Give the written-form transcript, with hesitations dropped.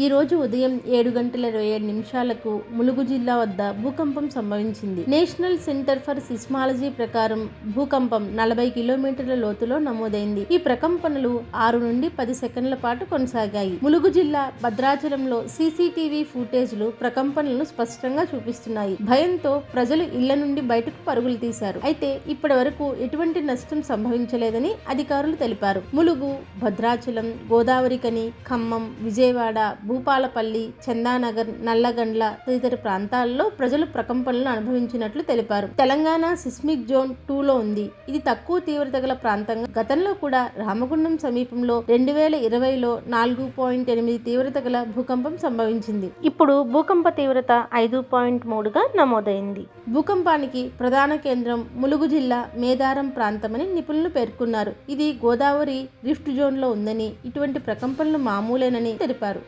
ఈ రోజు ఉదయం 7:27 ములుగు జిల్లా వద్ద భూకంపం సంభవించింది. నేషనల్ సెంటర్ ఫర్ సిస్మాలజీ ప్రకారం భూకంపం 40 కిలోమీటర్ల లోతులో నమోదైంది. ఈ ప్రకంపనలు 6 నుండి 10 సెకండ్ల పాటు కొనసాగాయి. ములుగు జిల్లా భద్రాచలంలో సీసీటీవీ ఫుటేజ్లు ప్రకంపనలను స్పష్టంగా చూపిస్తున్నాయి. భయంతో ప్రజలు ఇళ్ల నుండి బయటకు పరుగులు తీశారు. అయితే ఇప్పటి వరకు ఎటువంటి నష్టం సంభవించలేదని అధికారులు తెలిపారు. ములుగు, భద్రాచలం, గోదావరికని, ఖమ్మం, విజయవాడ, భూపాలపల్లి, చందానగర్, నల్లగండ్ల తదితర ప్రాంతాల్లో ప్రజలు ప్రకంపనలను అనుభవించినట్లు తెలిపారు. తెలంగాణ సిస్మిక్ జోన్ 2లో ఉంది. ఇది తక్కువ తీవ్రత గల ప్రాంతంగా గతంలో కూడా రామగుండం సమీపంలో 2020లో 4.8 తీవ్రత గల భూకంపం సంభవించింది. ఇప్పుడు భూకంప తీవ్రత 5.3గా నమోదైంది. భూకంపానికి ప్రధాన కేంద్రం ములుగు జిల్లా మేదారం ప్రాంతమని నిపుణులు పేర్కొన్నారు. ఇది గోదావరి రిఫ్ట్ జోన్లో ఉందని, ఇటువంటి ప్రకంపనలు మామూలేనని తెలిపారు.